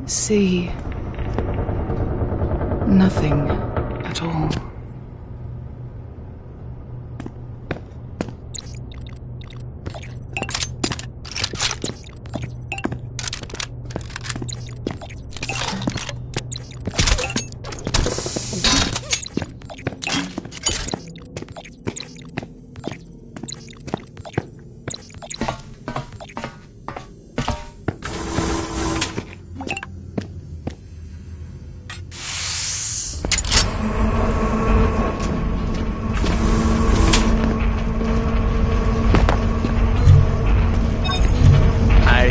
see nothing at all.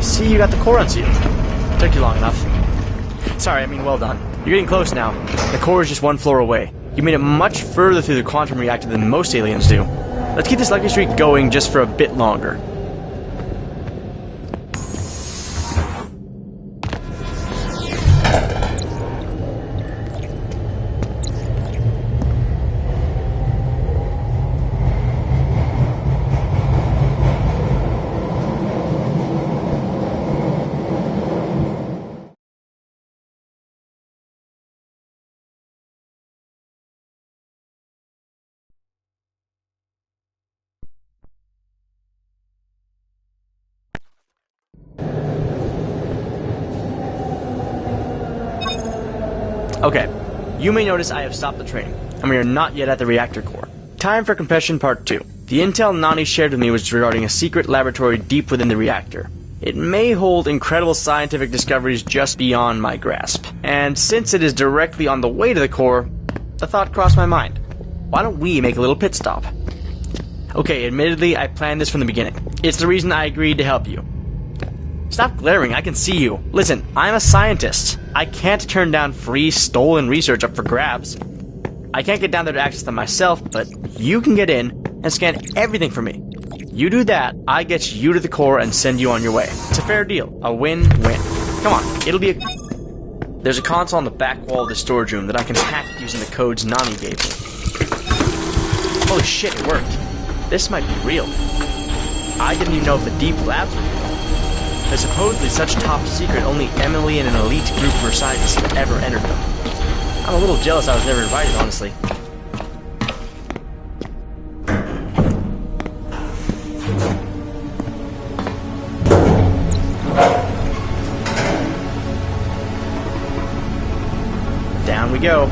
See, you got the core unsealed. Took you long enough. Sorry, I mean well done. You're getting close now. The core is just one floor away. You made it much further through the quantum reactor than most aliens do. Let's keep this lucky streak going just for a bit longer. Okay, you may notice I have stopped the train, and we are not yet at the reactor core. Time for confession part 2. The intel Nani shared with me was regarding a secret laboratory deep within the reactor. It may hold incredible scientific discoveries just beyond my grasp. And since it is directly on the way to the core, a thought crossed my mind. Why don't we make a little pit stop? Okay, admittedly, I planned this from the beginning. It's the reason I agreed to help you. Stop glaring, I can see you. Listen, I'm a scientist. I can't turn down free, stolen research up for grabs. I can't get down there to access them myself, but you can get in and scan everything for me. You do that, I get you to the core and send you on your way. It's a fair deal. A win-win. Come on, it'll be a... There's a console on the back wall of the storage room that I can hack using the codes Nani gave me. Holy shit, it worked. This might be real. I didn't even know if the deep labs were real. They're supposedly such top secret, only Emily and an elite group of her scientists have ever entered them. I'm a little jealous I was never invited, honestly. Down we go.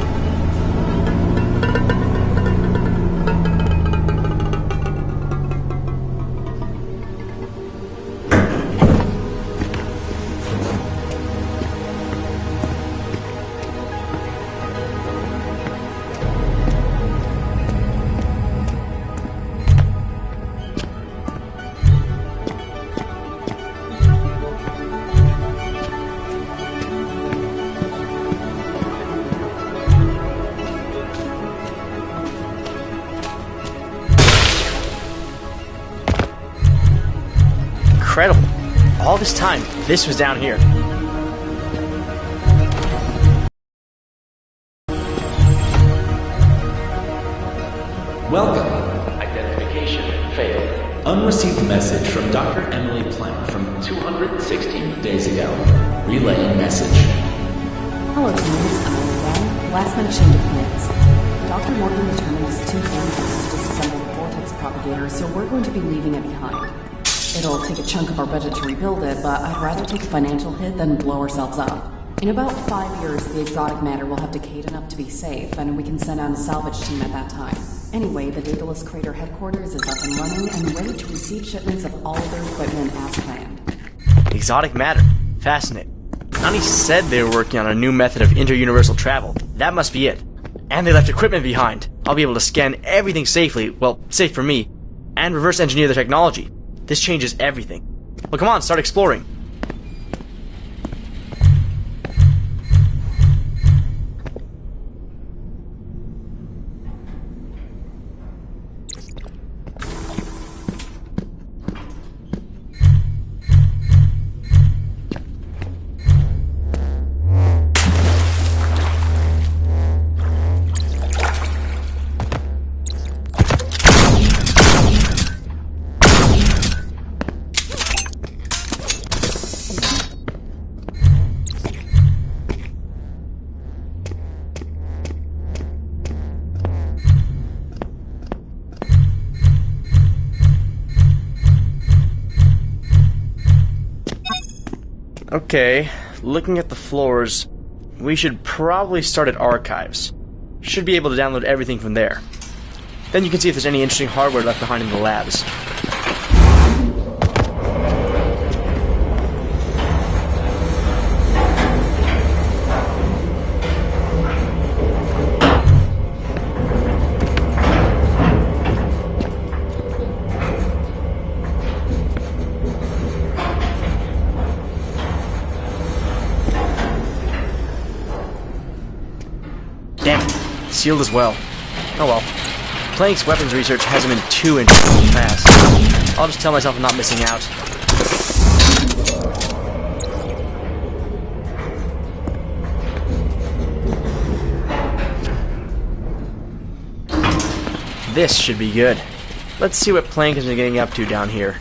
Incredible. All this time, this was down here. Welcome. Identification failed. Unreceived message from Dr. Emily Plant from 216 days ago. Relaying message. Hello, teams. I'm again. Last minute change of plans. Dr. Morgan determined it's too dangerous to disassemble the vortex propagator, so we're going to be leaving it behind. It'll take a chunk of our budget to rebuild it, but I'd rather take a financial hit than blow ourselves up. In about 5 years, the exotic matter will have decayed enough to be safe, and we can send out a salvage team at that time. Anyway, the Daedalus Crater headquarters is up and running and ready to receive shipments of all their equipment as planned. Exotic matter. Fascinating. Nani said they were working on a new method of inter-universal travel. That must be it. And they left equipment behind. I'll be able to scan everything safely, well, safe for me, and reverse engineer the technology. This changes everything. Well, come on, start exploring. Okay, looking at the floors, we should probably start at archives. Should be able to download everything from there. Then you can see if there's any interesting hardware left behind in the labs. Damn it, sealed as well. Oh well. Plank's weapons research hasn't been too interesting in the past. I'll just tell myself I'm not missing out. This should be good. Let's see what Plank has been getting up to down here.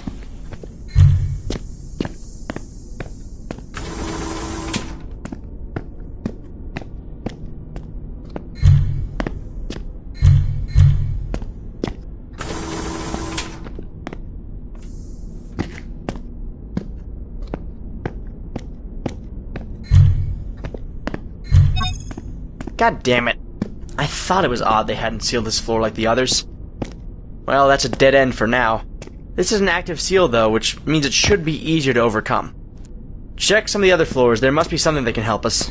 God damn it. I thought it was odd they hadn't sealed this floor like the others. Well, that's a dead end for now. This is an active seal though, which means it should be easier to overcome. Check some of the other floors, there must be something that can help us.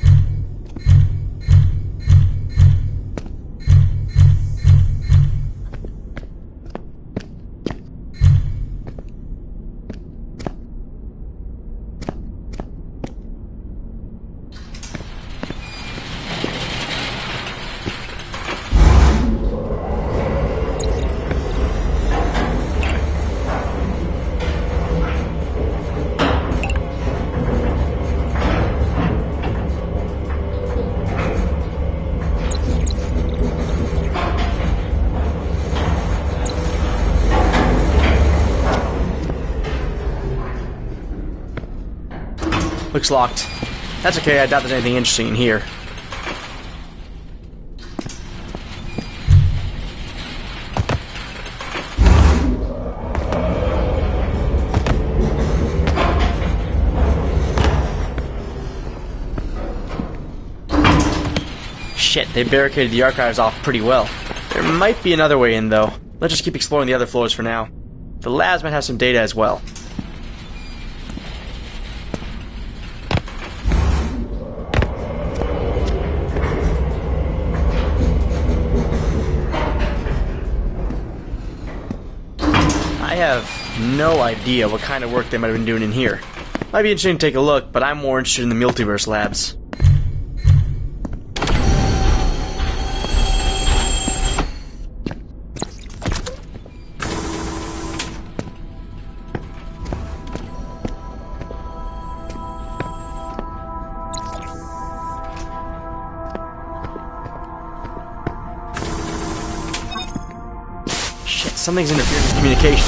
Looks locked. That's okay, I doubt there's anything interesting in here. Shit, they barricaded the archives off pretty well. There might be another way in, though. Let's just keep exploring the other floors for now. The labs might have some data as well. I have no idea what kind of work they might have been doing in here. Might be interesting to take a look, but I'm more interested in the multiverse labs. Shit, something's interfering with communication.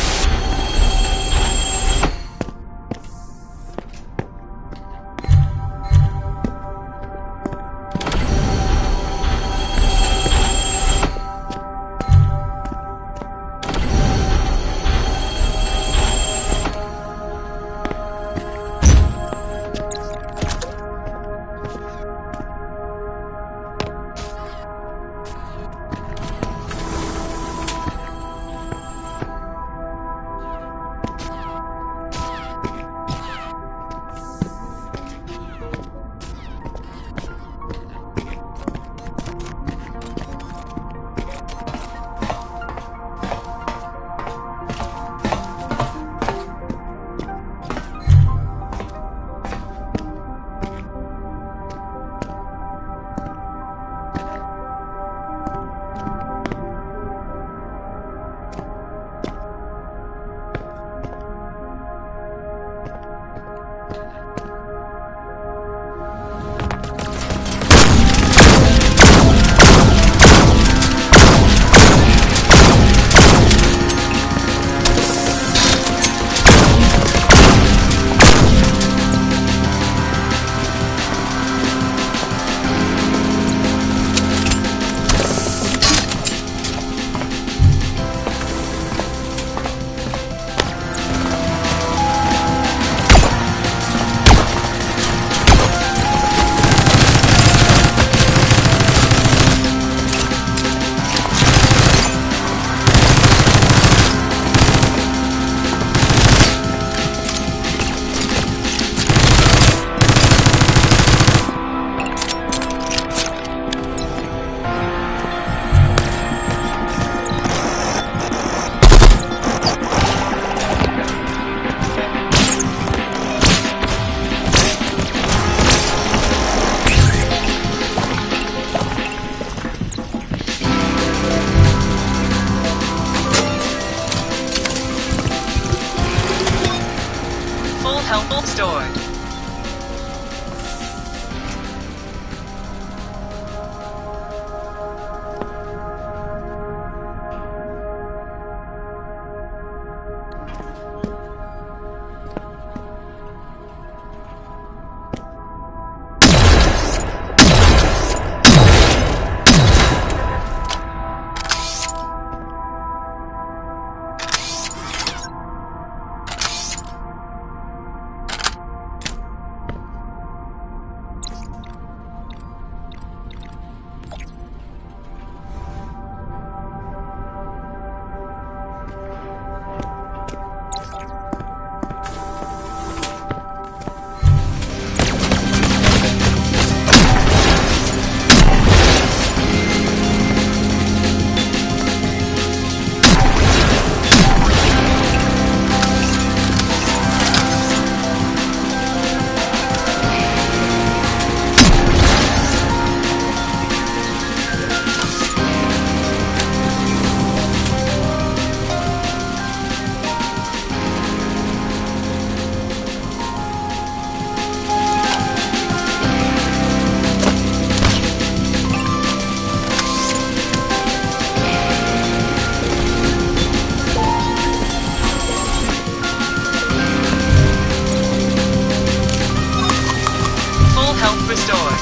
health restored.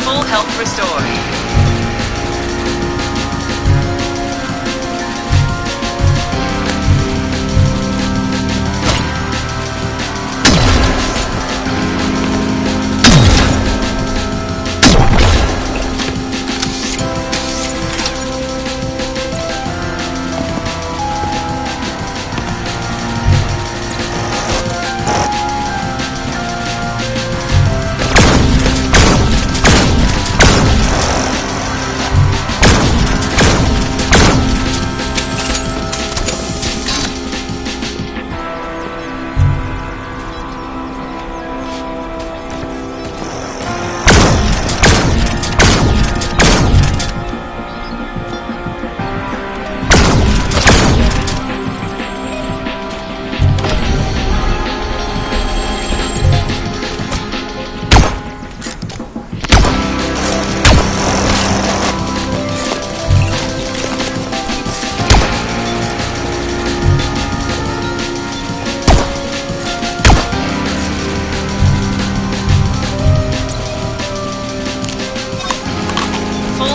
Full health restored.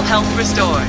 Health restored.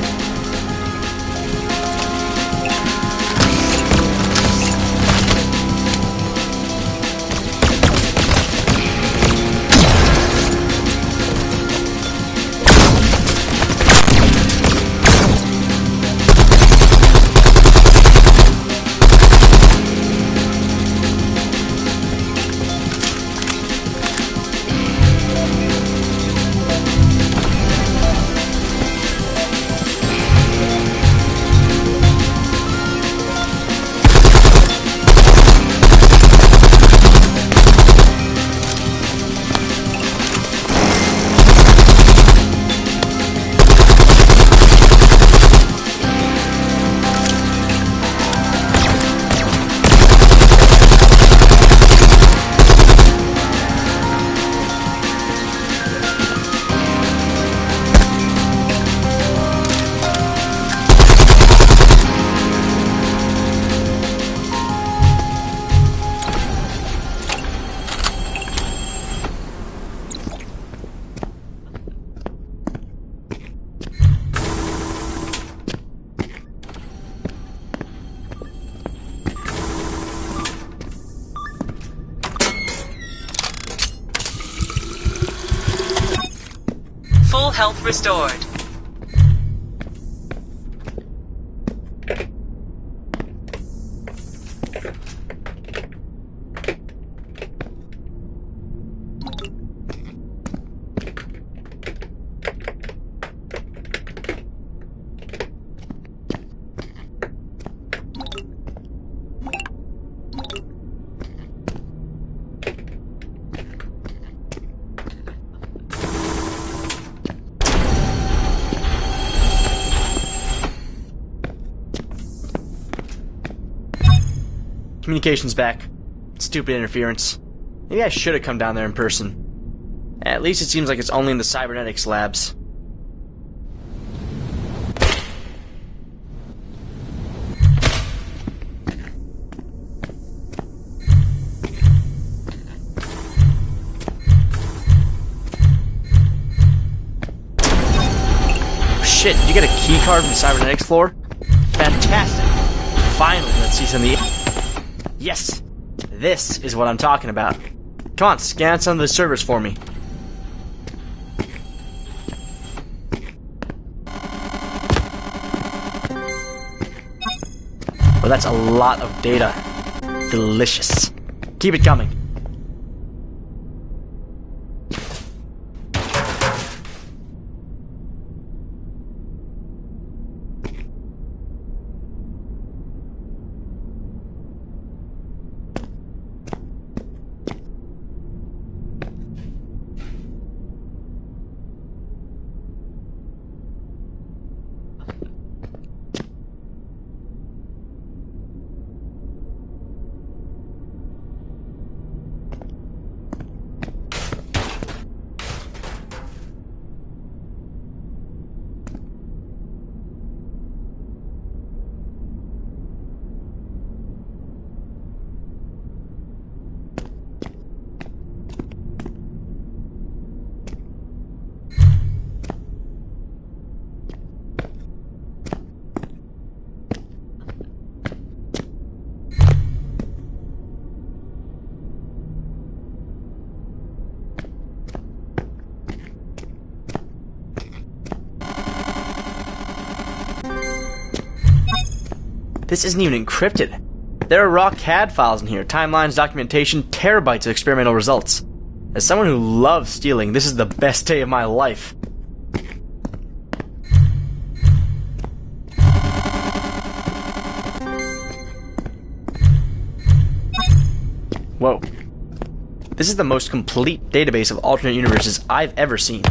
Full health restored. Communications back. Stupid interference. Maybe I should have come down there in person. At least it seems like it's only in the cybernetics labs. Shit, did you get a key card from the cybernetics floor? Fantastic. Finally, let's see some of the... Yes! This is what I'm talking about. Come on, scan some of the servers for me. Well, that's a lot of data. Delicious. Keep it coming. This isn't even encrypted. There are raw CAD files in here, timelines, documentation, terabytes of experimental results. As someone who loves stealing, this is the best day of my life. Whoa. This is the most complete database of alternate universes I've ever seen.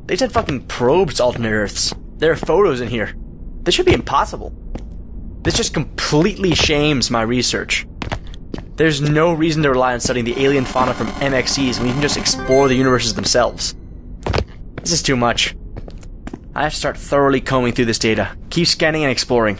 They sent fucking probes to alternate Earths. There are photos in here. This should be impossible. This just completely shames my research. There's no reason to rely on studying the alien fauna from MXCs when you can just explore the universes themselves. This is too much. I have to start thoroughly combing through this data. Keep scanning and exploring.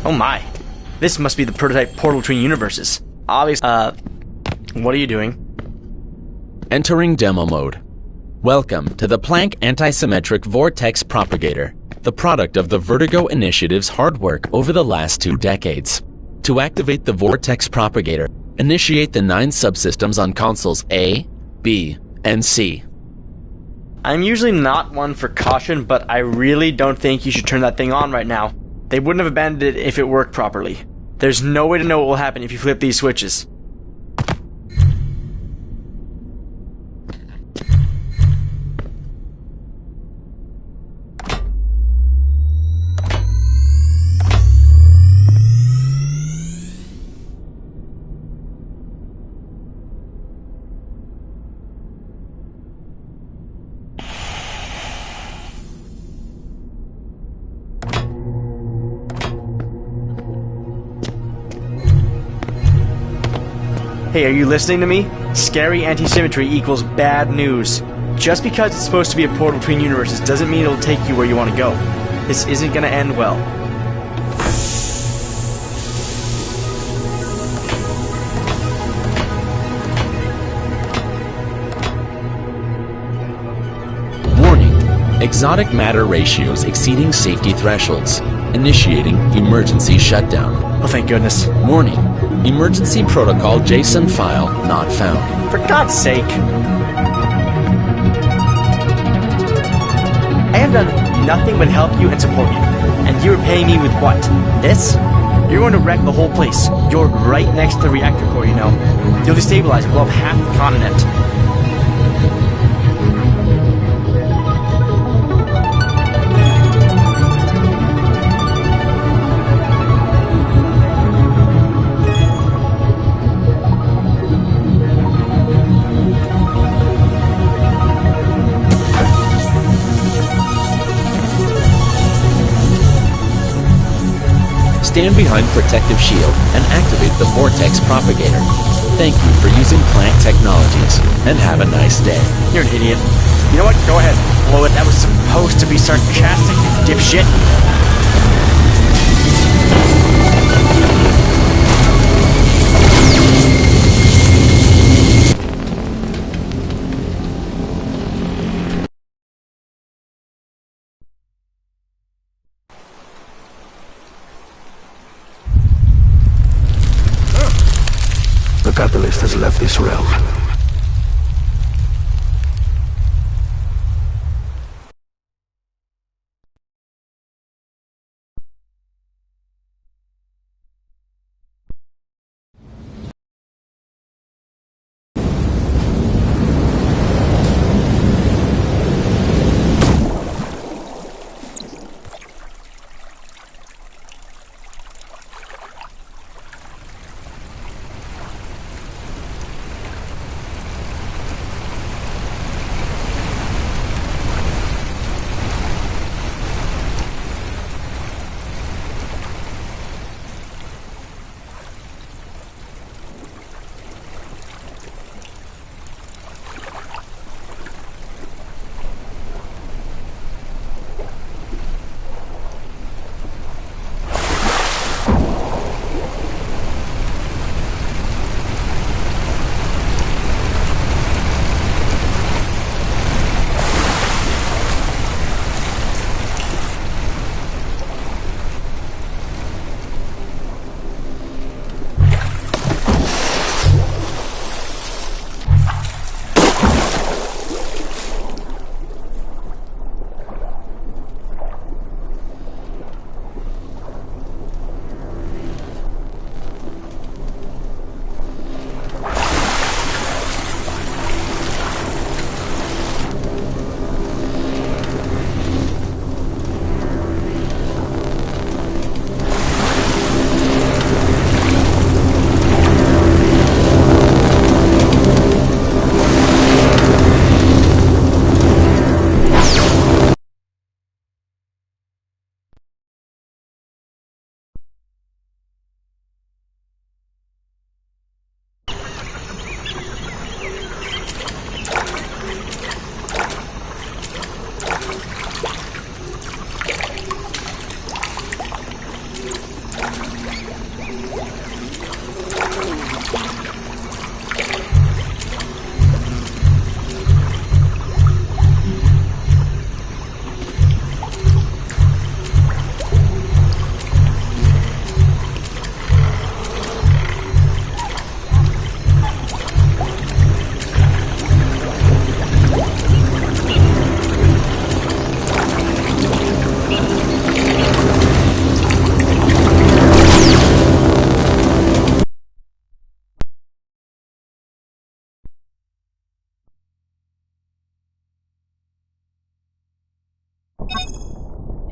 Oh my. This must be the prototype portal between universes. Obviously, what are you doing? Entering demo mode. Welcome to the Planck Antisymmetric Vortex Propagator, the product of the Vertigo Initiative's hard work over the last 2 decades. To activate the Vortex Propagator, initiate the 9 subsystems on consoles A, B, and C. I'm usually not one for caution, but I really don't think you should turn that thing on right now. They wouldn't have abandoned it if it worked properly. There's no way to know what will happen if you flip these switches. Hey, are you listening to me? Scary anti-symmetry equals bad news. Just because it's supposed to be a portal between universes doesn't mean it'll take you where you want to go. This isn't gonna end well. Warning. exotic matter ratios exceeding safety thresholds. Initiating emergency shutdown. Oh, thank goodness. Warning, emergency protocol JSON file not found. For God's sake. I have done nothing but help you and support you. And you're paying me with what? This? You're going to wreck the whole place. You're right next to the reactor core, you know. You'll destabilize and blow up half the continent. Stand behind protective shield and activate the vortex propagator. Thank you for using plant technologies, and have a nice day. You're an idiot. You know what? Go ahead. Blow it. That was supposed to be sarcastic, you dipshit. The catalyst has left this realm.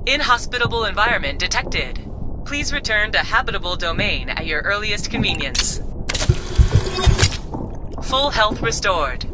Inhospitable environment detected. Please return to habitable domain at your earliest convenience. Full health restored.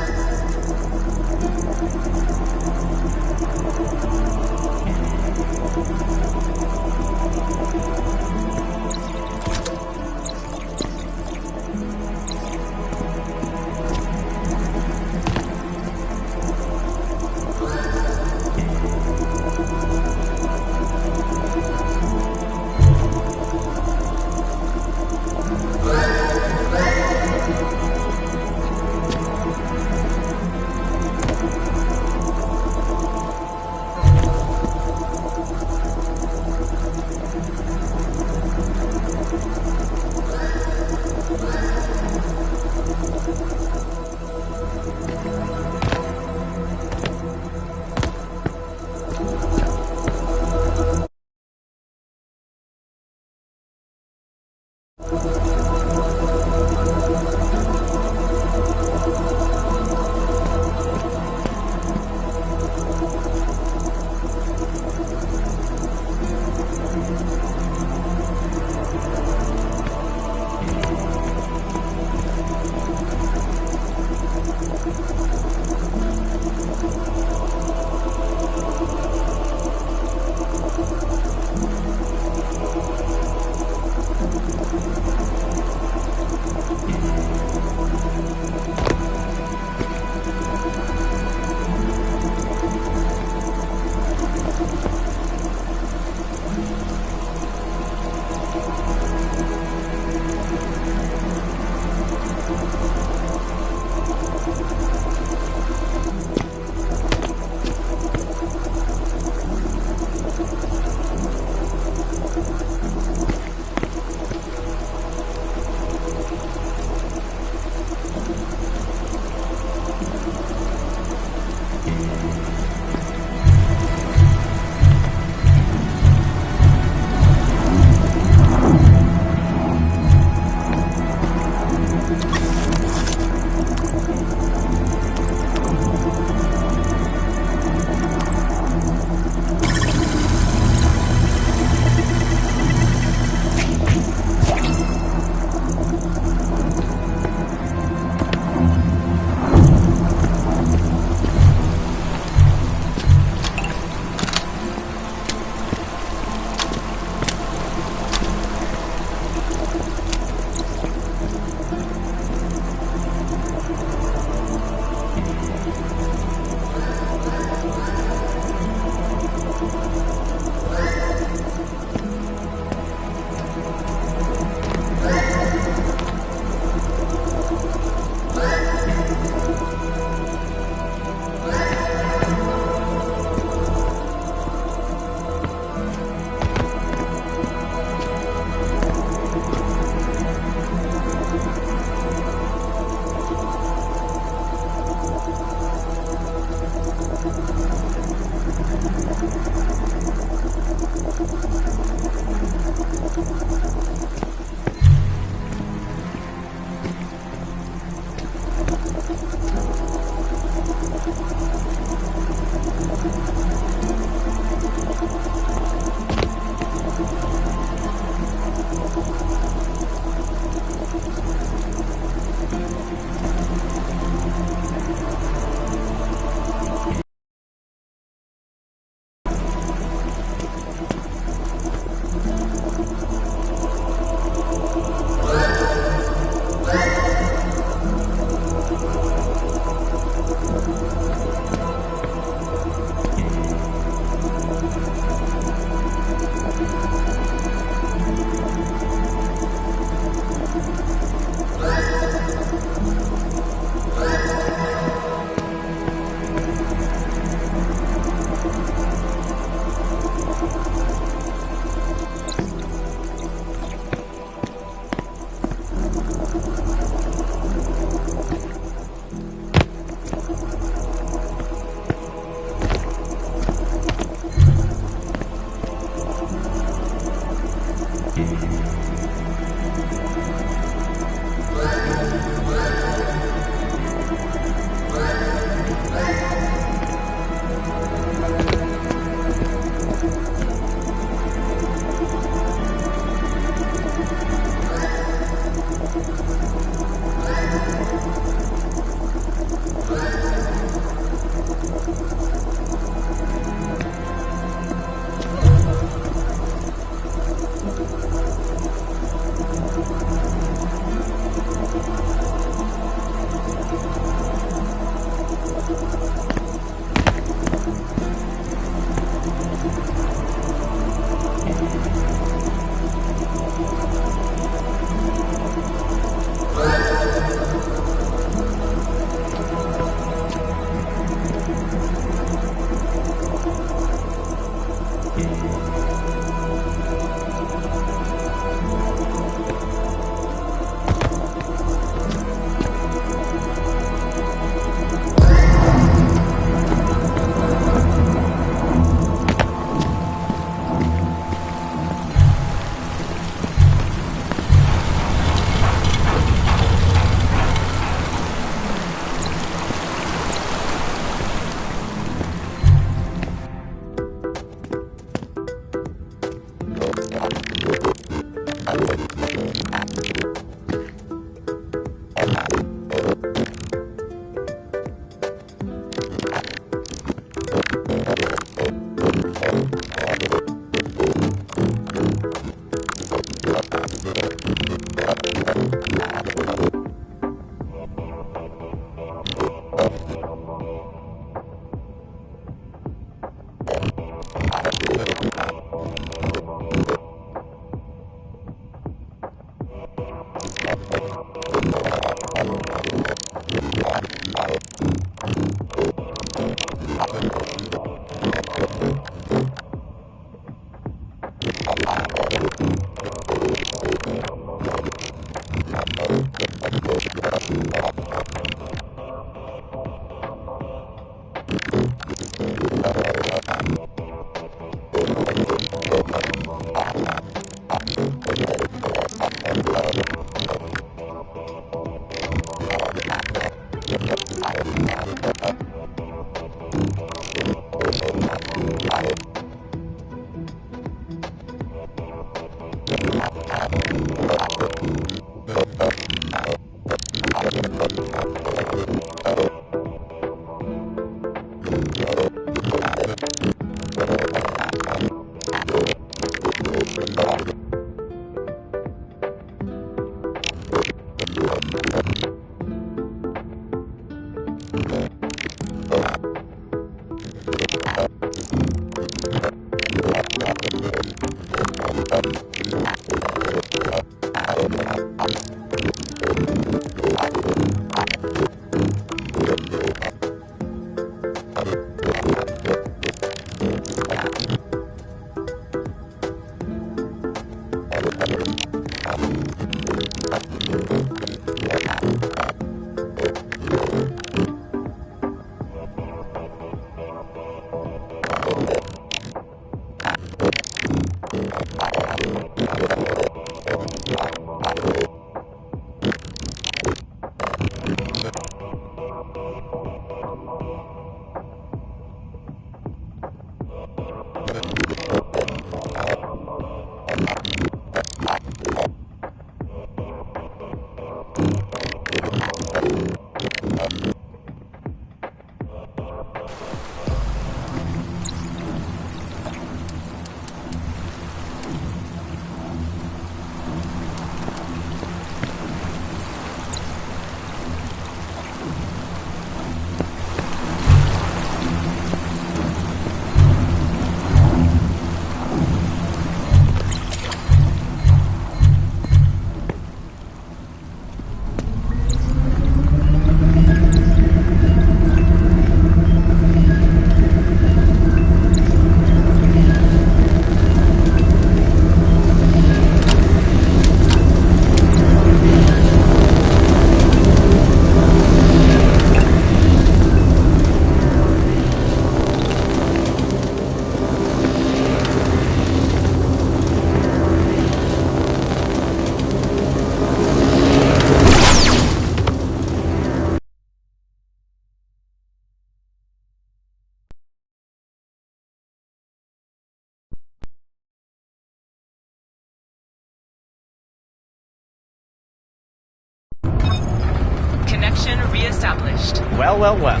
Connection reestablished. Well, well, well.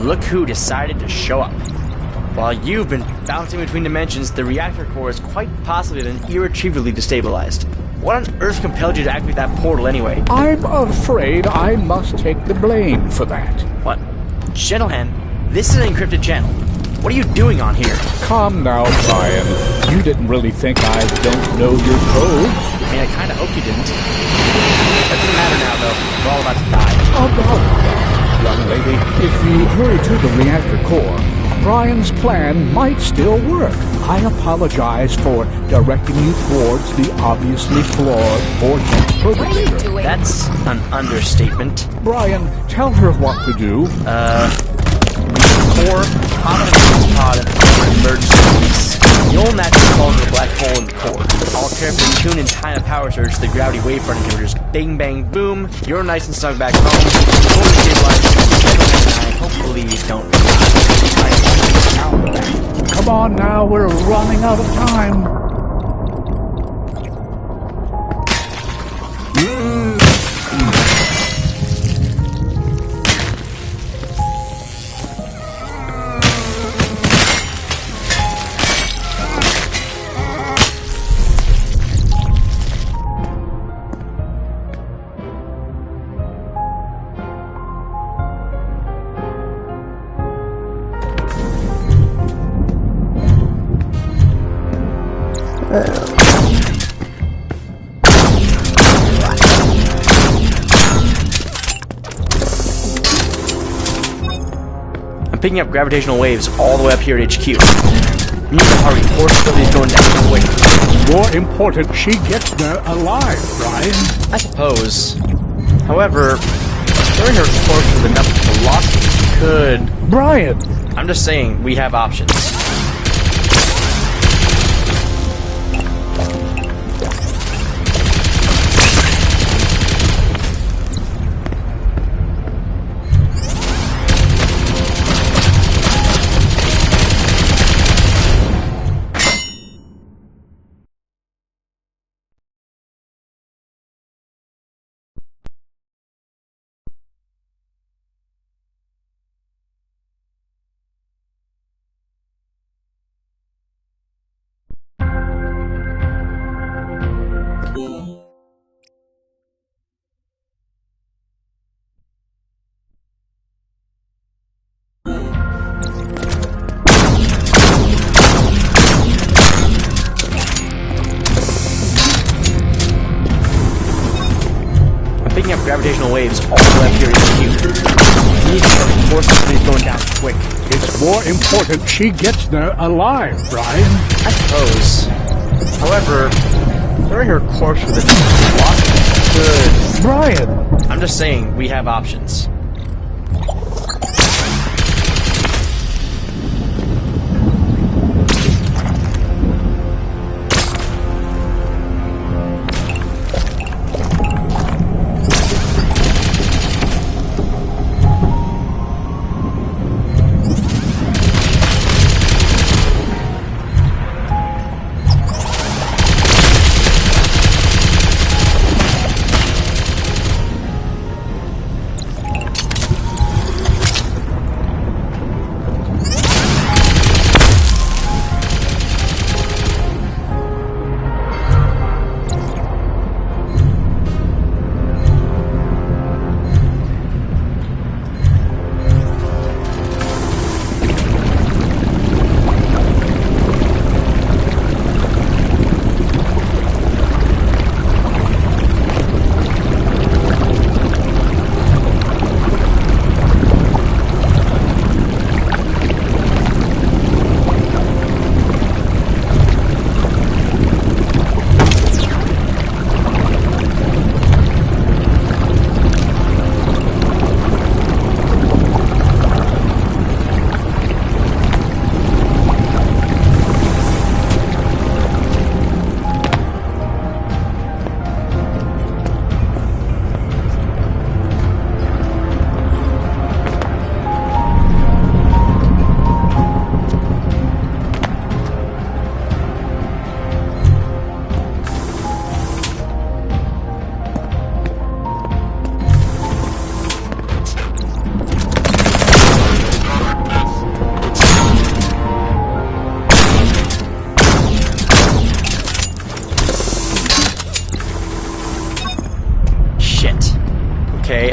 Look who decided to show up. While you've been bouncing between dimensions, the reactor core has quite possibly been irretrievably destabilized. What on earth compelled you to activate that portal anyway? I'm afraid I must take the blame for that. What? Gentleman, this is an encrypted channel. What are you doing on here? Calm now, Brian. You didn't really think I don't know your code? I mean, I kinda hope you didn't. That doesn't matter now, though. We're all about to die. About that, young lady. If you hurry to the reactor core, Brian's plan might still work. I apologize for directing you towards the obviously flawed vortex propagator. That's an understatement. Brian, tell her what to do. Core, pod, and emergency release. You'll naturally fall into the black hole in the core. I'll carefully tune in time of power surge to the gravity wavefront inhibitors. Bang, bang, boom. You're nice and snug back home. Fully stabilized. And I hopefully don't die. Come on now, we're running out of time. I'm picking up gravitational waves all the way up here at HQ. You need to hurry. Core stability is going down. Wait. More important, she gets there alive, Brian. I suppose. However, during her course with enough velocity could... Brian, I'm just saying, we have options. Picking up gravitational waves all the way up here is huge. We need to get the force is going down quick. It's more important she gets there alive, Brian. I suppose. However, throwing her corpse with a block could... Brian! I'm just saying, we have options.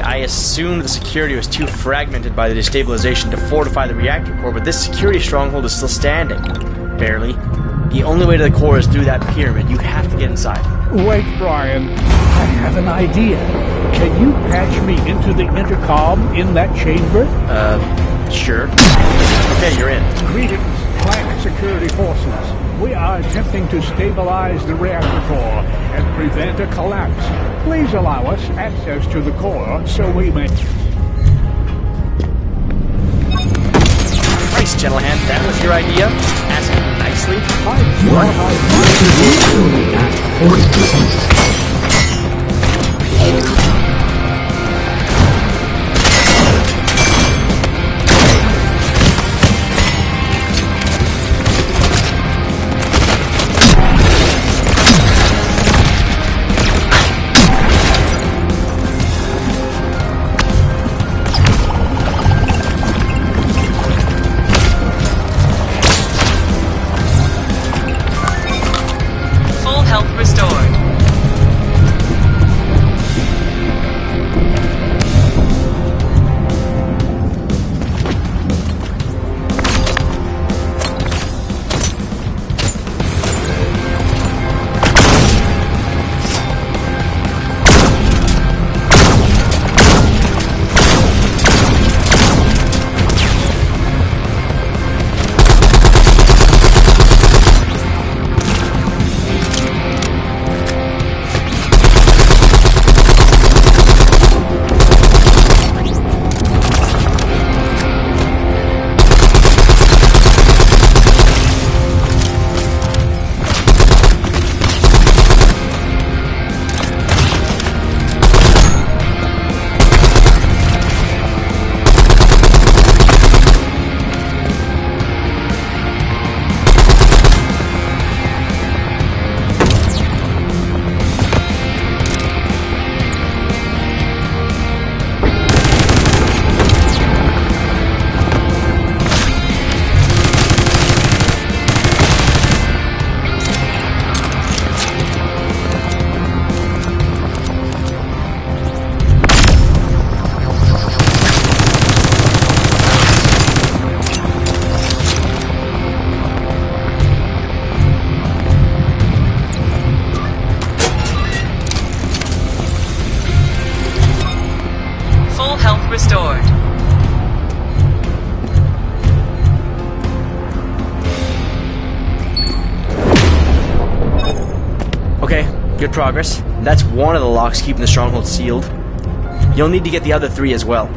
I assumed the security was too fragmented by the destabilization to fortify the reactor core, but this security stronghold is still standing. Barely. The only way to the core is through that pyramid. You have to get inside. Wait, Brian. I have an idea. Can you patch me into the intercom in that chamber? Sure. Okay, you're in. Greetings, Planet Security Forces. We are attempting to stabilize the reactor core and prevent a collapse. Please allow us access to the core so we may... Christ, Gentleman, that was your idea? Ask nicely. Good progress. That's one of the locks keeping the stronghold sealed. You'll need to get the other 3 as well.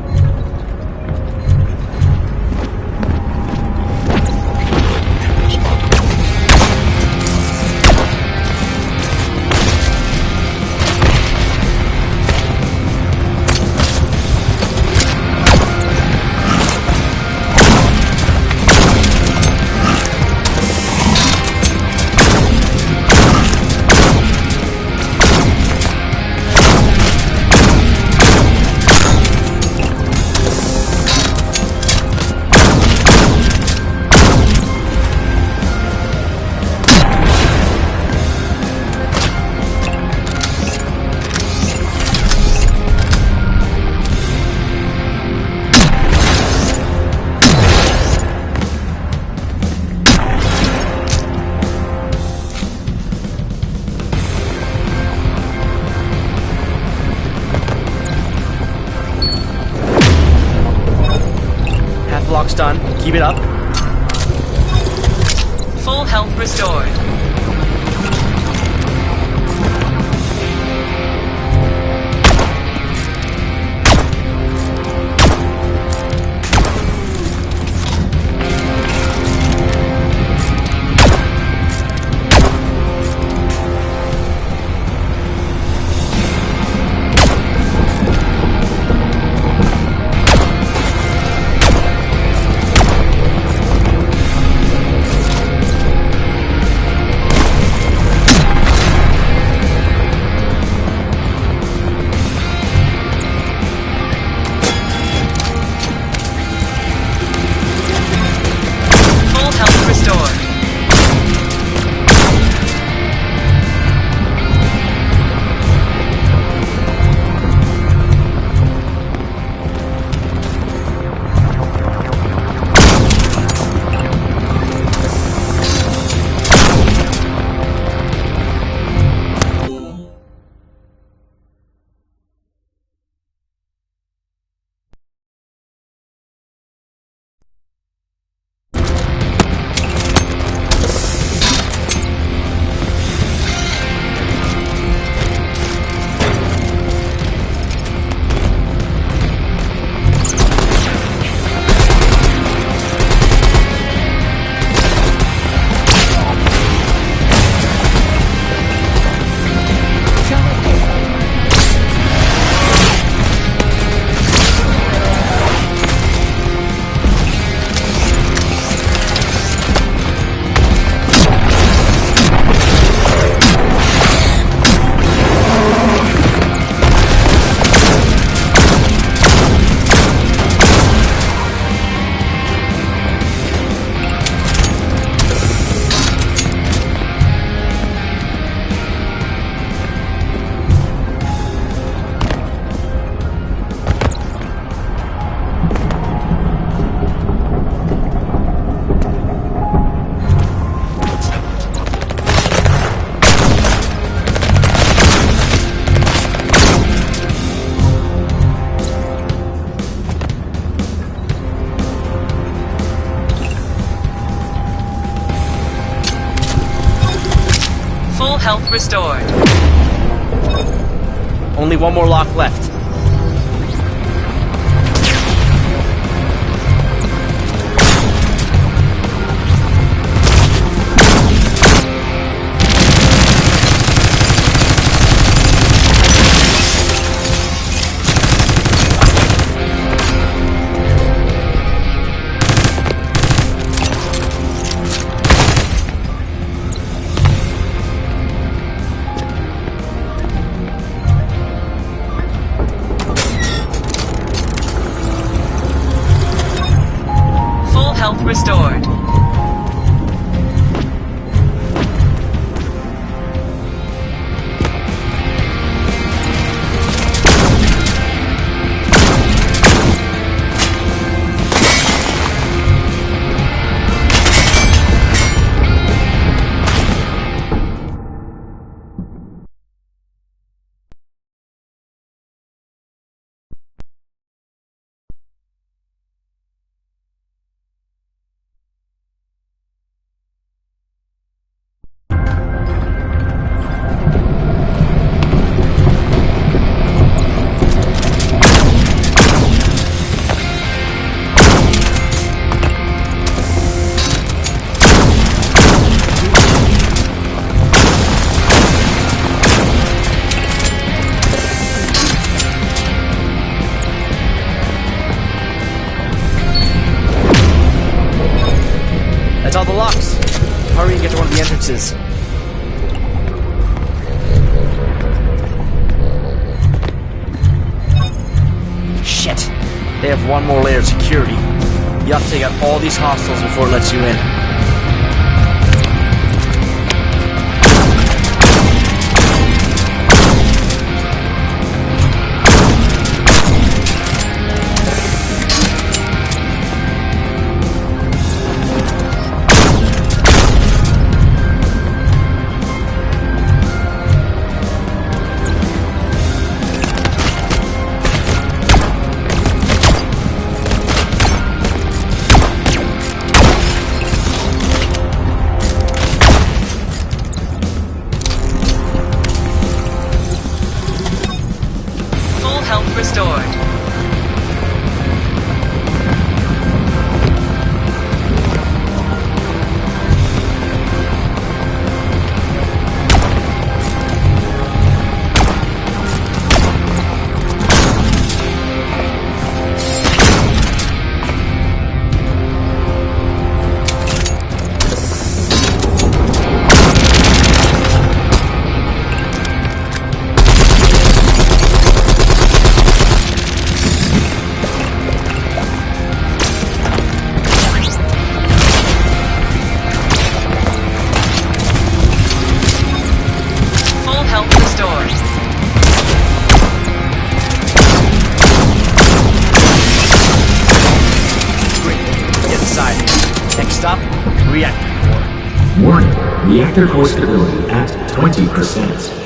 Lock's done. Keep it up. Full health restored. Health restored. Only one more lock left. Health restored. all the locks. Hurry and get to one of the entrances. Shit! They have one more layer of security. You have to take out all these hostiles before it lets you in. Restored. Reactor core. Warning, reactor core stability at 20%.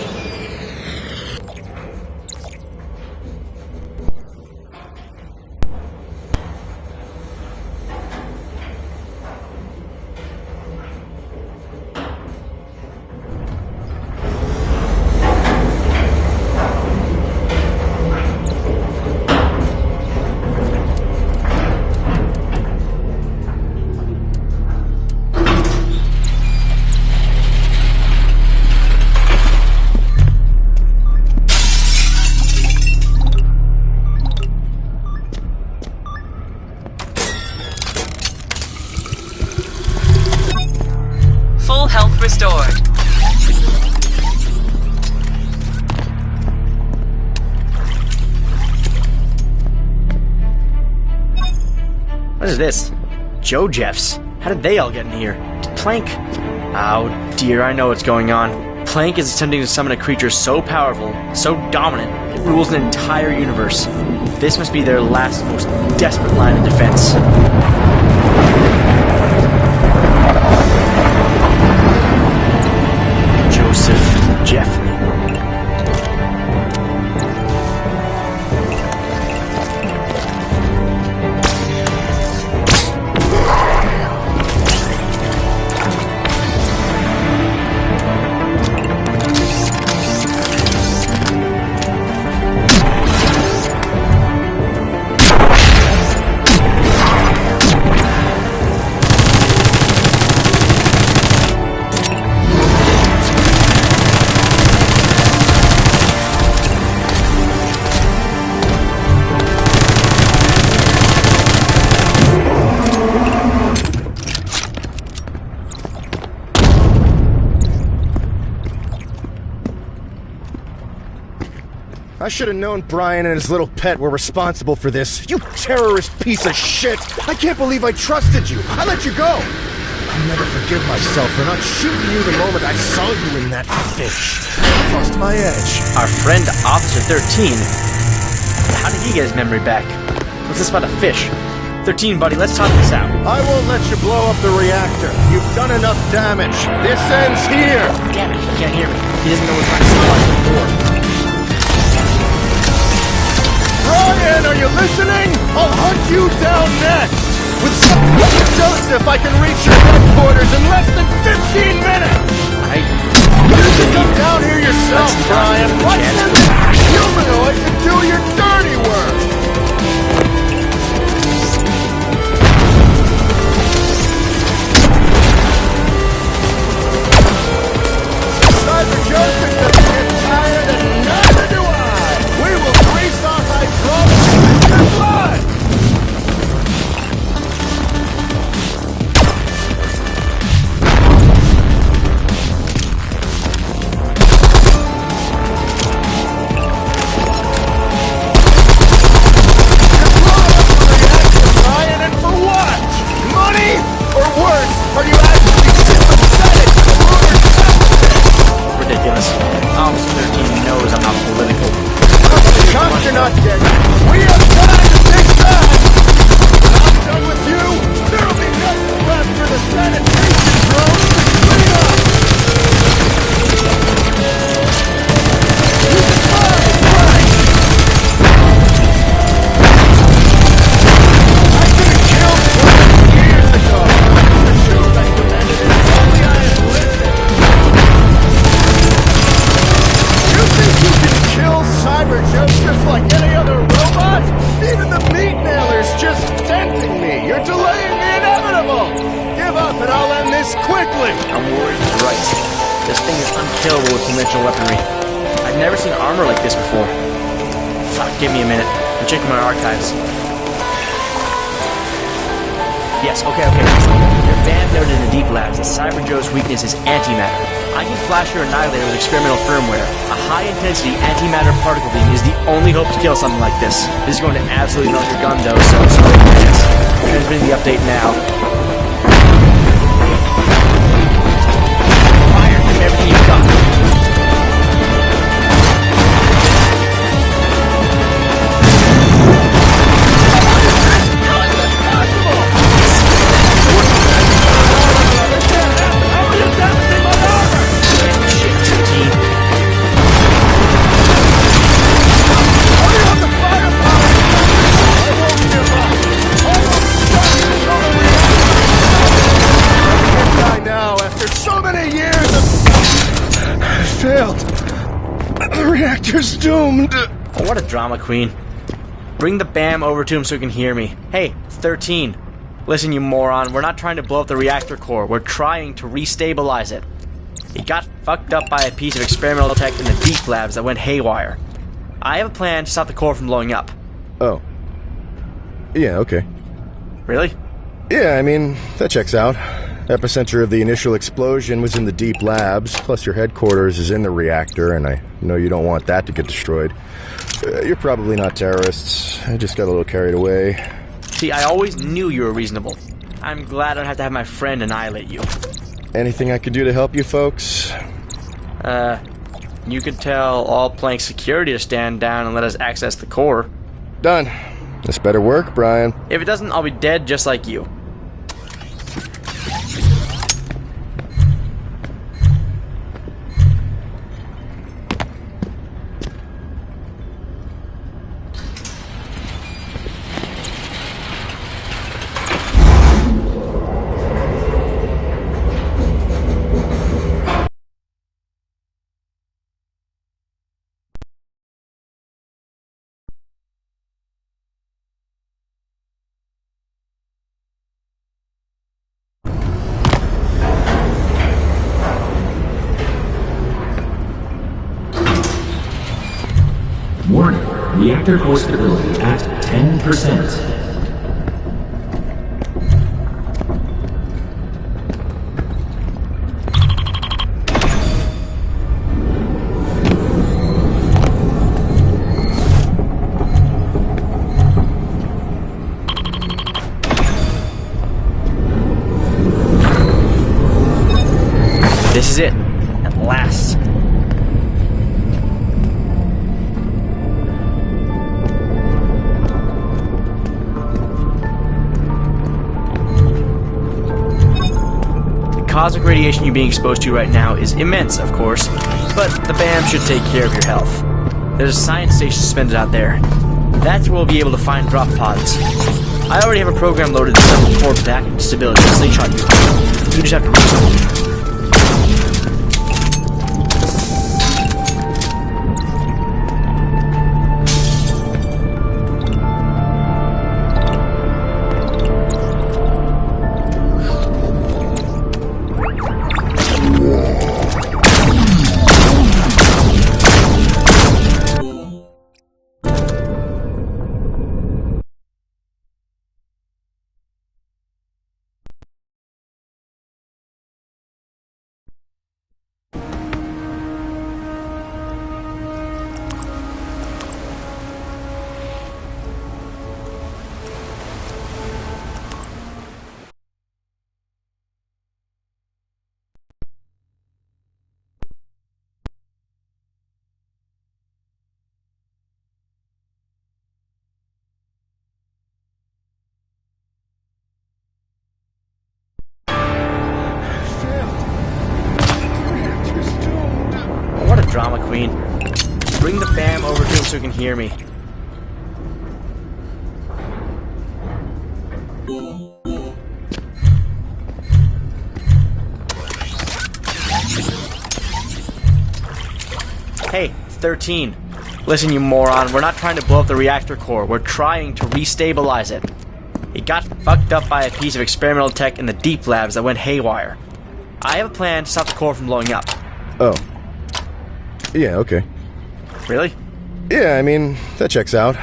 Health restored. What is this? Joe Jeffs? How did they all get in here? Plank? Oh dear, I know what's going on. Plank is attempting to summon a creature so powerful, so dominant, it rules an entire universe. This must be their last, most desperate line of defense. Joseph Jeffrey. I should have known Brian and his little pet were responsible for this. You terrorist piece of shit! I can't believe I trusted you! I let you go! I'll never forgive myself for not shooting you the moment I saw you in that fish. I lost my edge. Our friend Officer 13? How did he get his memory back? What's this about a fish? 13, buddy, let's talk this out. I won't let you blow up the reactor. You've done enough damage. This ends here! Damn it, he can't hear me. He doesn't know we're trying to start the door. Brian, are you listening? I'll hunt you down next! With Joseph, I can reach your headquarters in less than 15 minutes! You can come down here yourself, Brian! What's in this humanoid to do your dirty work? Cyber Joseph doesn't get tired, and neither do I! We will grease off hydraulics with your blood! Are you actually sympathetic to the rumored death? Ridiculous. Officer 13 knows I'm not political. Cops are not dead. We have time to take back. When I'm done with you, there'll be nothing left for the sanitation drones to clean up. You can find, right? I could have killed 20 years ago. The shoot I demanded it. Only I had listened. You think you can kill Cyber Joseph like any other robot? Even the meat nailer's just tenting me. You're delaying the inevitable. Give up and I'll end this quickly. I'm worried he's right. This thing is unkillable with conventional weaponry. I've never seen armor like this before. Fuck, give me a minute. I'm checking my archives. Yes, okay. Your band noted in the deep labs that Cyber Joe's weakness is antimatter. I can flash your annihilator with experimental firmware. A high-intensity antimatter particle beam is the only hope to kill something like this. This is going to absolutely melt your gun, though, so sorry in advance. Transmitting the update now. Fire! Give everything you've got. Failed. The reactor's doomed. Oh, what a drama queen. Bring the BAM over to him so he can hear me. Hey, 13. Listen, you moron. We're not trying to blow up the reactor core. We're trying to restabilize it. It got fucked up by a piece of experimental tech in the deep labs that went haywire. I have a plan to stop the core from blowing up. Oh. Yeah, okay. Really? Yeah, I mean, that checks out. Epicenter of the initial explosion was in the deep labs, plus your headquarters is in the reactor, and I know you don't want that to get destroyed. You're probably not terrorists. I just got a little carried away. See, I always knew you were reasonable. I'm glad I don't have to have my friend annihilate you. Anything I could do to help you folks? You could tell all Plank security to stand down and let us access the core. Done. This better work, Brian. If it doesn't, I'll be dead just like you. Warning, reactor core stability at 10%. This is it. At last. The cosmic radiation you're being exposed to right now is immense, of course, but the BAM should take care of your health. There's a science station suspended out there. That's where we'll be able to find drop pods. I already have a program loaded to several core back stability slingshot units. You just have to reach them. drama queen. Bring the fam over to him so he can hear me. Hey, 13. Listen, you moron, we're not trying to blow up the reactor core. We're trying to restabilize it. It got fucked up by a piece of experimental tech in the deep labs that went haywire. I have a plan to stop the core from blowing up. Oh. Yeah, okay. Really? Yeah, I mean, that checks out.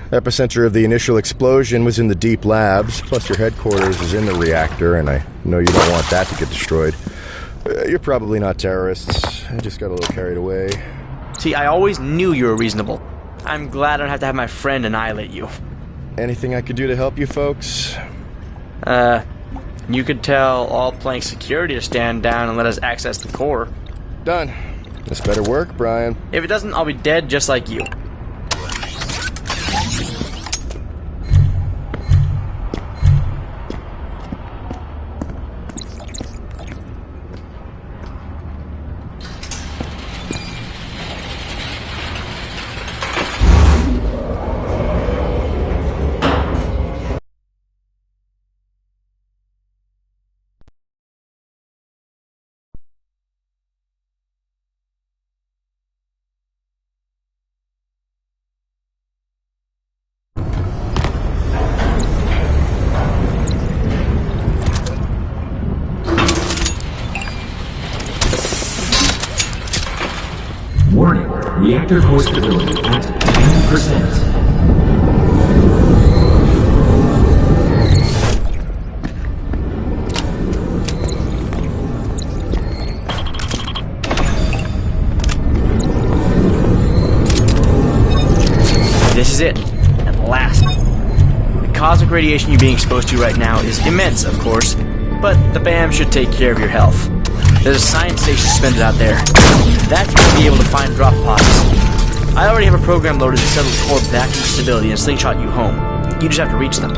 Epicenter of the initial explosion was in the deep labs, plus your headquarters is in the reactor, and I know you don't want that to get destroyed. You're probably not terrorists. I just got a little carried away. See, I always knew you were reasonable. I'm glad I don't have to have my friend annihilate you. Anything I could do to help you folks? You could tell all Plank security to stand down and let us access the core. Done. This better work, Brian. If it doesn't, I'll be dead just like you. Warning, reactor core stability at 10%. This is it. At last. The cosmic radiation you're being exposed to right now is immense, of course, but the BAM should take care of your health. There's a science station suspended out there. That's going to be able to find drop pods. I already have a program loaded to settle the core back into stability and slingshot you home. You just have to reach them.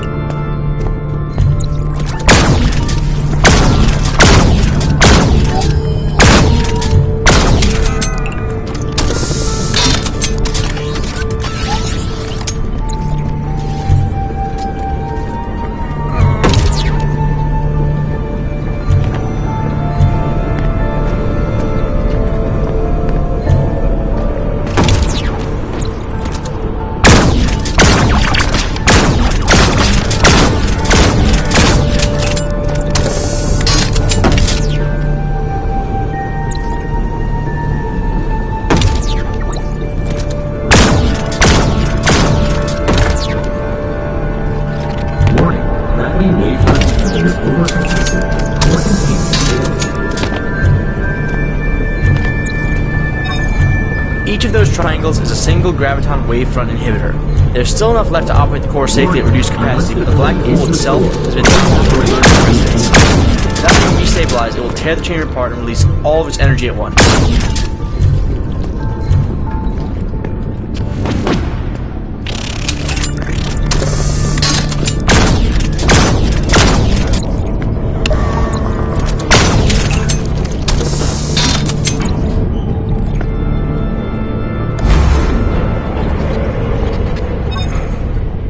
Each of those triangles is a single graviton wavefront inhibitor. There's still enough left to operate the core safely at reduced capacity, but the black hole itself has been temporarily learning precedence. Without being destabilized, it will tear the chamber apart and release all of its energy at once.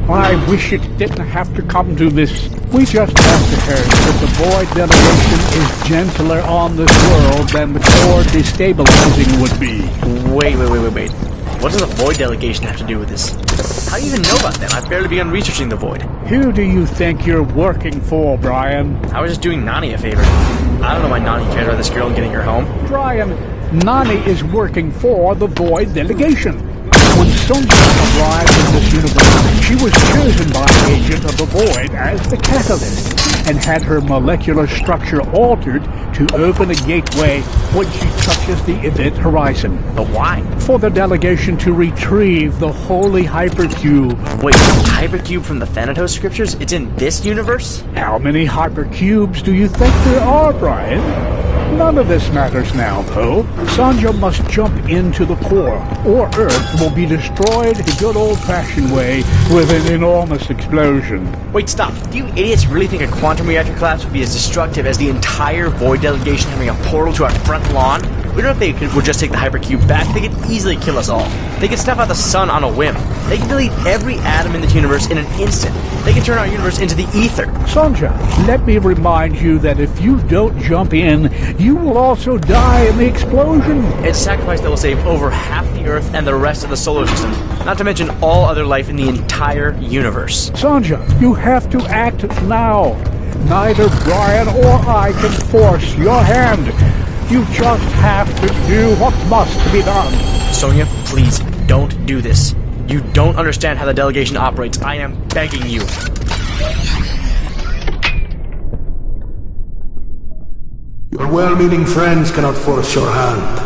I wish it didn't have to come to this. We just have to heard that the Void delegation is gentler on this world than the core destabilizing would be. Wait. What does the Void delegation have to do with this? How do you even know about them? I've barely begun researching the Void. Who do you think you're working for, Brian? I was just doing Nani a favor. I don't know why Nani cares about this girl and getting her home. Brian, Nani is working for the Void delegation. When Sonja arrived in this universe, she was chosen by the Agent of the Void as the catalyst, and had her molecular structure altered to open a gateway when she touches the event horizon. But why? For the delegation to retrieve the holy hypercube. Wait, hypercube from the Thanatos scriptures? It's in this universe? How many hypercubes do you think there are, Brian? None of this matters now, though. Sanja must jump into the core, or Earth will be destroyed the good old-fashioned way with an enormous explosion. Wait, stop. Do you idiots really think a quantum reactor collapse would be as destructive as the entire Void delegation having a portal to our front lawn? We don't know if they would just take the hypercube back. They could easily kill us all. They could snuff out the sun on a whim. They can delete every atom in this universe in an instant. They can turn our universe into the ether. Sanja, let me remind you that if you don't jump in, you will also die in the explosion. It's a sacrifice that will save over half the Earth and the rest of the solar system, not to mention all other life in the entire universe. Sanja, you have to act now. Neither Brian or I can force your hand. You just have to do what must be done. Sonia, please, don't do this. You don't understand how the delegation operates. I am begging you. Your well-meaning friends cannot force your hand.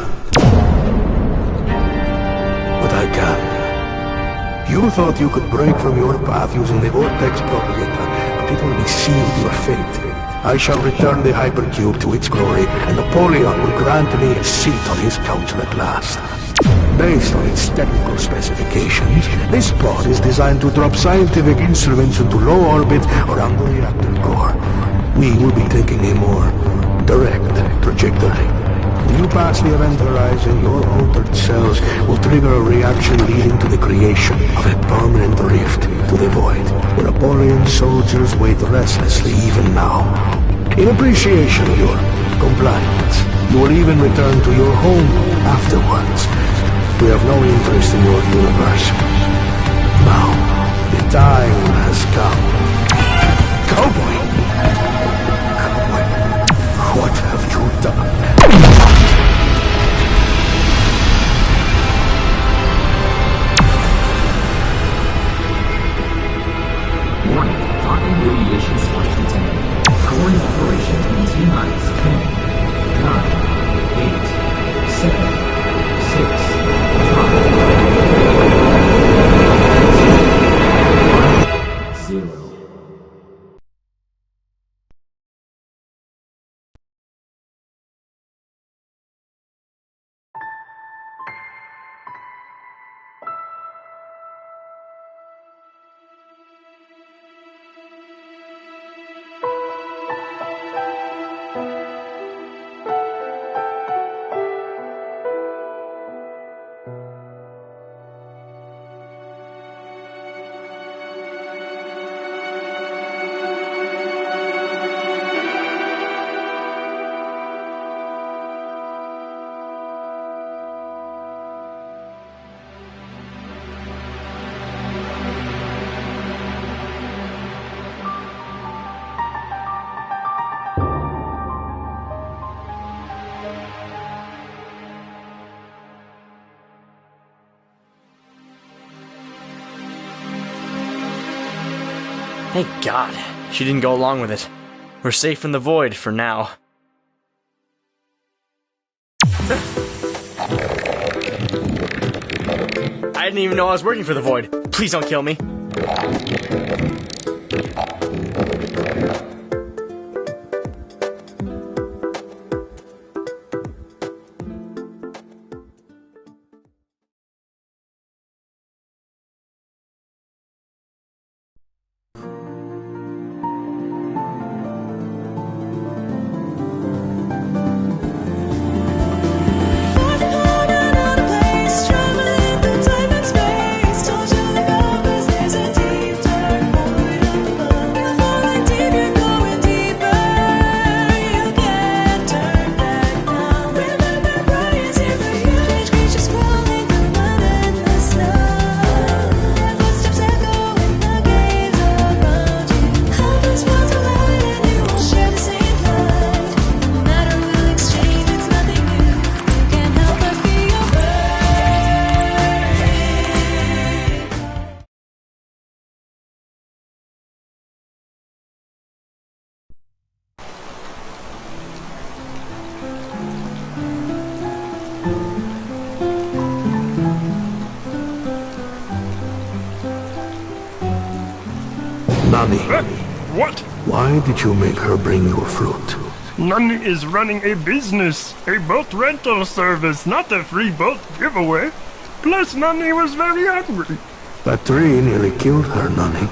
But I can. You thought you could break from your path using the vortex propagator, but it only sealed your fate. I shall return the hypercube to its glory, and Napoleon will grant me a seat on his council at last. Based on its technical specifications, this pod is designed to drop scientific instruments into low orbit around the reactor core. We will be taking a more direct trajectory. When you pass the event horizon, your altered cells will trigger a reaction leading to the creation of a permanent rift to the void, where Napoleon's soldiers wait restlessly even now. In appreciation of your compliance, you will even return to your home afterwards. We have no interest in your universe. Now, the time has come. Cowboy! Cowboy, what have you done? Warning, toxic radiation source detected. Core operation in T-minus 10, 9, 8, 7, 6, 5, 0. Thank God, she didn't go along with it. We're safe from the void for now. I didn't even know I was working for the void. Please don't kill me. Nani, What? why did you make her bring your flute? Nani is running a business, a boat rental service, not a free boat giveaway. Plus, Nani was very angry. That tree nearly killed her, Nani.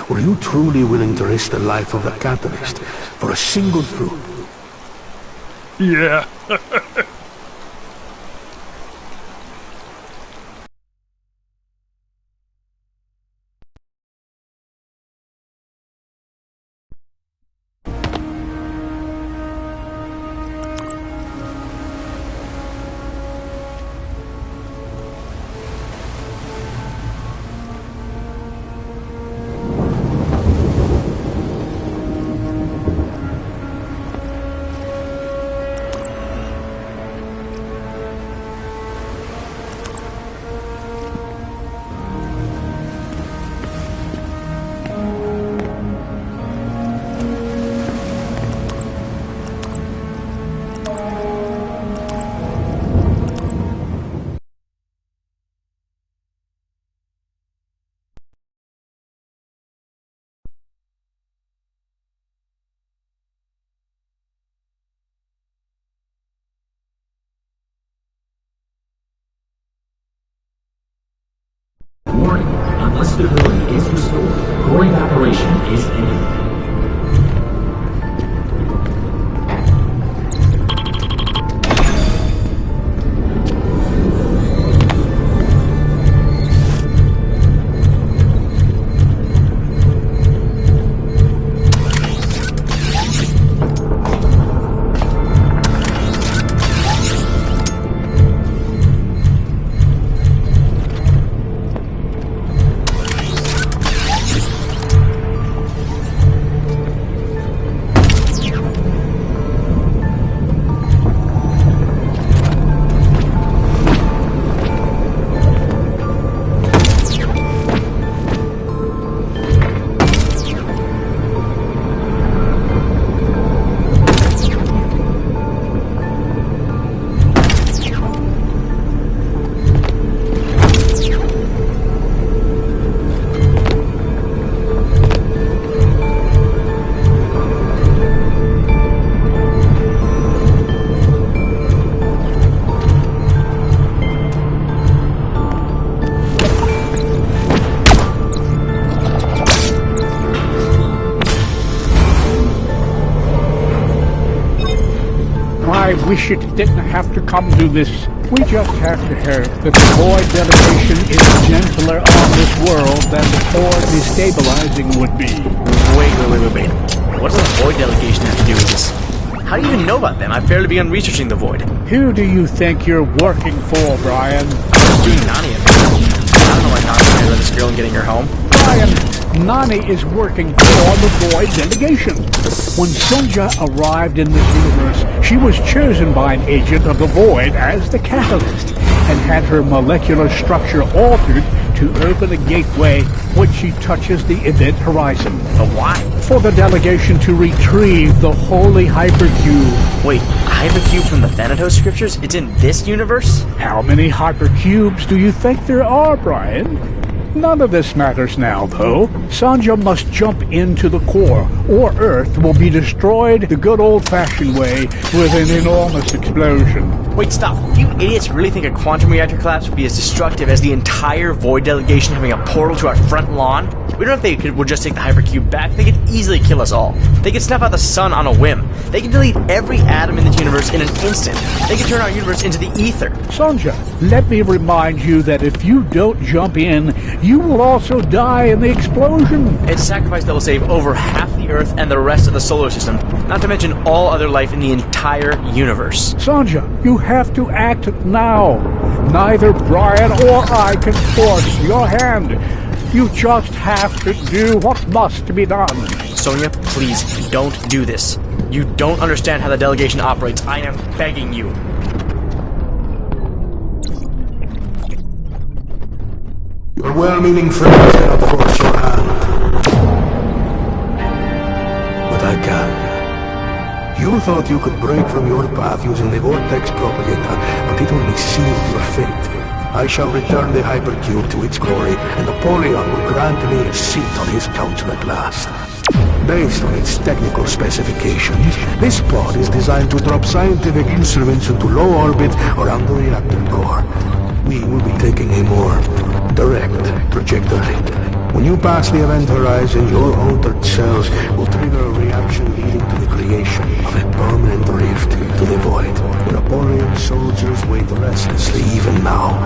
Were you truly willing to risk the life of the catalyst for a single fruit? Yeah. Warning, unless stability is restored, core evaporation is imminent. I wish it didn't have to come to this. We just have to hear that the Void delegation is gentler on this world than the Horde destabilizing would be. Wait. What does the Void delegation have to do with this? How do you even know about them? I've barely begun researching the Void. Who do you think you're working for, Brian? Just being Nani. I don't know why Nani's married to this girl and getting her home. Brian, Nani is working for the Void delegation. When Sonja arrived in this universe, she was chosen by an agent of the Void as the catalyst, and had her molecular structure altered to open a gateway when she touches the event horizon. But why? For the delegation to retrieve the holy hypercube. Wait, hypercube from the Thanatos scriptures? It's in this universe? How many hypercubes do you think there are, Brian? None of this matters now, though. Sonja must jump into the core, or Earth will be destroyed the good old-fashioned way with an enormous explosion. Wait, stop. You idiots really think a quantum reactor collapse would be as destructive as the entire Void delegation having a portal to our front lawn? We don't know if they would just take the hypercube back. They could easily kill us all. They could snuff out the sun on a whim. They could delete every atom in this universe in an instant. They could turn our universe into the ether. Sonja, let me remind you that if you don't jump in, you will also die in the explosion. It's a sacrifice that will save over half the Earth and the rest of the solar system, not to mention all other life in the entire universe. Sonja, you have to act now. Neither Brian or I can force your hand. You just have to do what must be done. Sonia, please, don't do this. You don't understand how the delegation operates. I am begging you. Your well-meaning friends cannot force your hand. But I can. You thought you could break from your path using the vortex propagator, but it only sealed your fate. I shall return the hypercube to its glory, and Apollyon will grant me a seat on his council at last. Based on its technical specifications, this pod is designed to drop scientific instruments into low orbit around the reactor core. We will be taking a more direct trajectory. When you pass the event horizon, your altered cells will trigger a reaction leading to the creation of a permanent rift to the void. Napoleon's soldiers wait restlessly even now.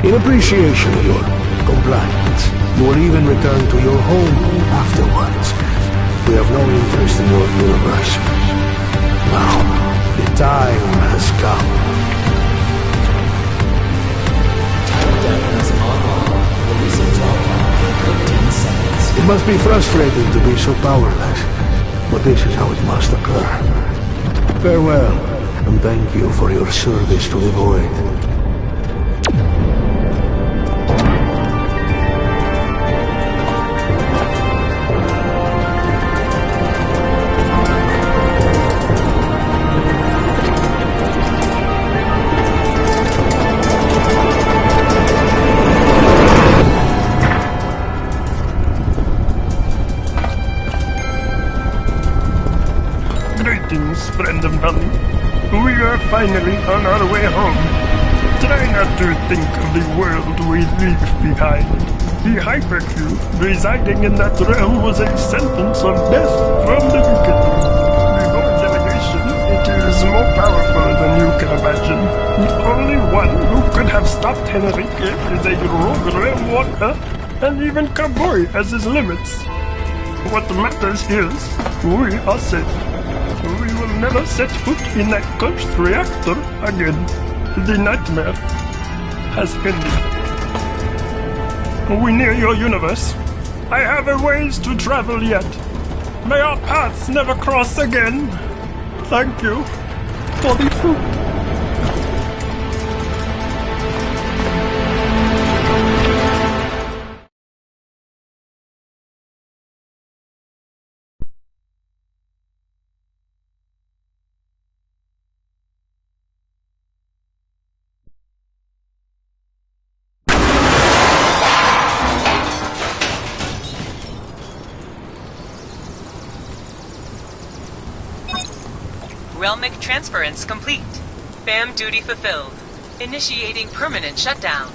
In appreciation of your compliance, you will even return to your home afterwards. We have no interest in your universe. Now, the time has come. It must be frustrating to be so powerless, but this is how it must occur. Farewell, and thank you for your service to the void. Greetings, friend of none. We are finally on our way home. Try not to think of the world we leave behind. The hypercube residing in that realm was a sentence of death from the beginning. The whole delegation, it is more powerful than you can imagine. The only one who could have stopped Henrique is a rogue realm walker, and even Cowboy has his limits. What matters is, we are safe. We will never set foot in that cursed reactor again. The nightmare has ended. We near your universe. I have a ways to travel yet. May our paths never cross again. Thank you for the fruit. Realmic transference complete. FAM duty fulfilled. Initiating permanent shutdown.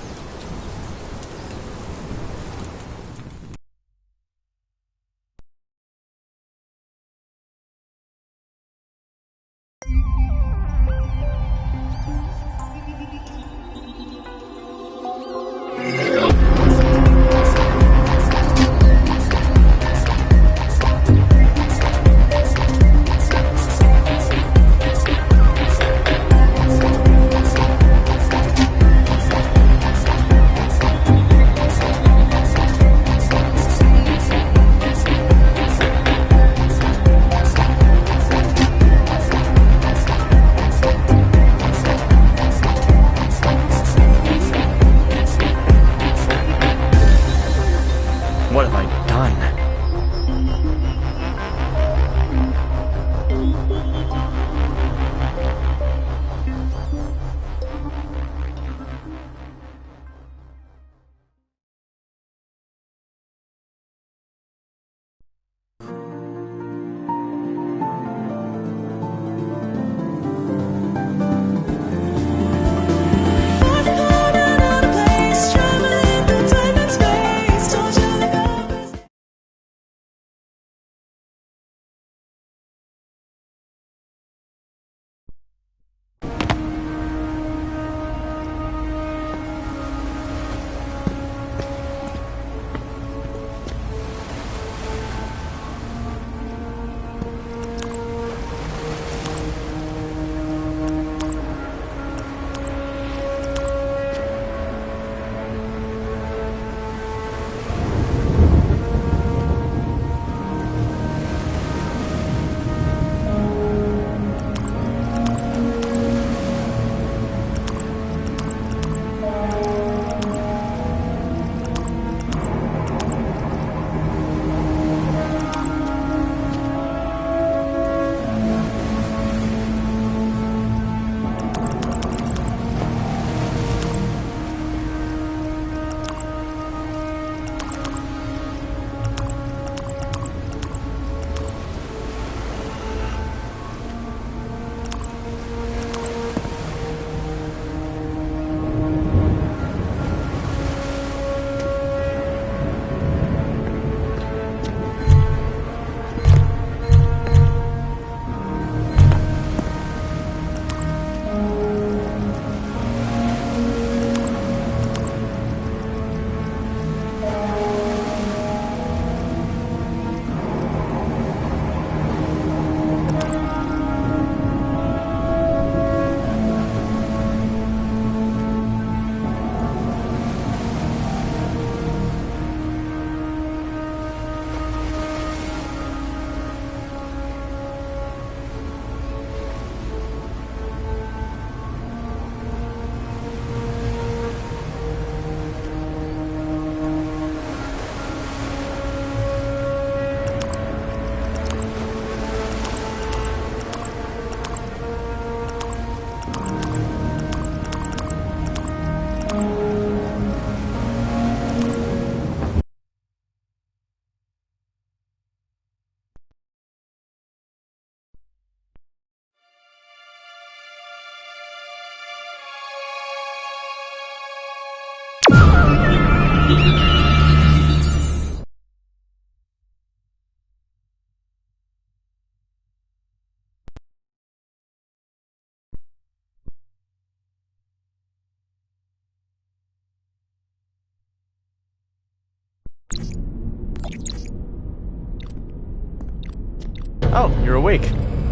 Oh, you're awake.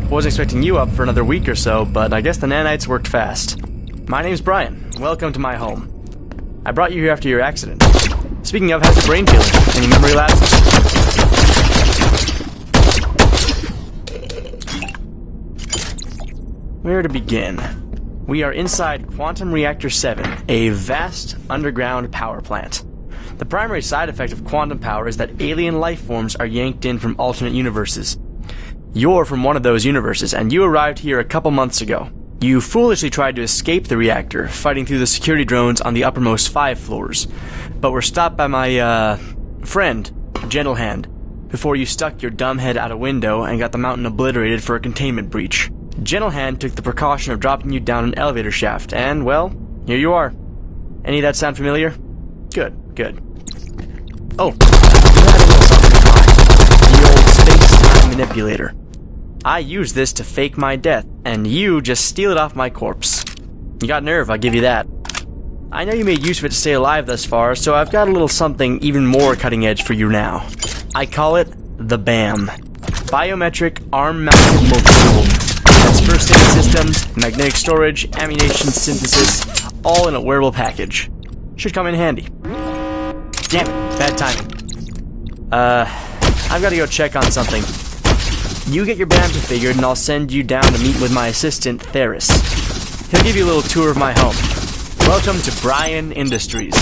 Wasn't expecting you up for another week or so, but I guess the nanites worked fast. My name's Brian. Welcome to my home. I brought you here after your accident. Speaking of, how's your brain feeling? Any memory lapses? Where to begin? We are inside Quantum Reactor 7, a vast underground power plant. The primary side effect of quantum power is that alien life forms are yanked in from alternate universes. You're from one of those universes, and you arrived here a couple months ago. You foolishly tried to escape the reactor, fighting through the security drones on the uppermost 5 floors, but were stopped by my, friend, Gentlehand, before you stuck your dumb head out a window and got the mountain obliterated for a containment breach. Gentlehand took the precaution of dropping you down an elevator shaft, and, well, here you are. Any of that sound familiar? Good, good. Oh, you had a little something in mind. The old space-time manipulator. I used this to fake my death, and you just steal it off my corpse. You got nerve, I'll give you that. I know you made use of it to stay alive thus far, so I've got a little something even more cutting edge for you now. I call it the BAM. Biometric Arm-Mounted Multi-Tool. That's first aid systems, magnetic storage, ammunition synthesis, all in a wearable package. Should come in handy. Damn it, bad timing. I've got to go check on something. You get your BAM configured and I'll send you down to meet with my assistant, Theris. He'll give you a little tour of my home. Welcome to Brian Industries.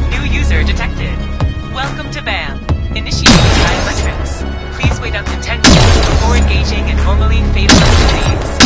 New user detected. Welcome to BAM. Initiating biometrics. Please wait up to 10 minutes before engaging in normally fatal activities.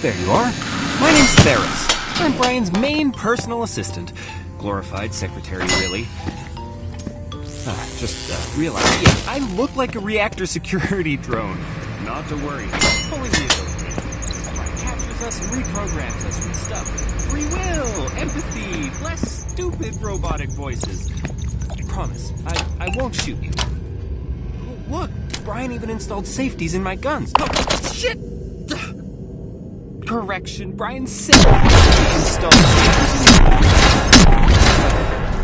There you are. My name's Theris. I'm Brian's main personal assistant. Glorified secretary, really. Just realized, yeah, I look like a reactor security drone. Not to worry. Fully rehabilitated. Brian captures us and reprograms us with stuff. Free will, empathy, less stupid robotic voices. I promise, I won't shoot you. Look, Brian even installed safeties in my guns. Oh, shit! Correction, Brian said installed safeties in your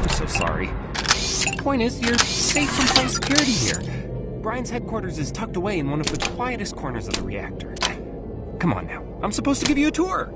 I'm so sorry. Point is, you're safe from play security here. Brian's headquarters is tucked away in one of the quietest corners of the reactor. Come on now, I'm supposed to give you a tour.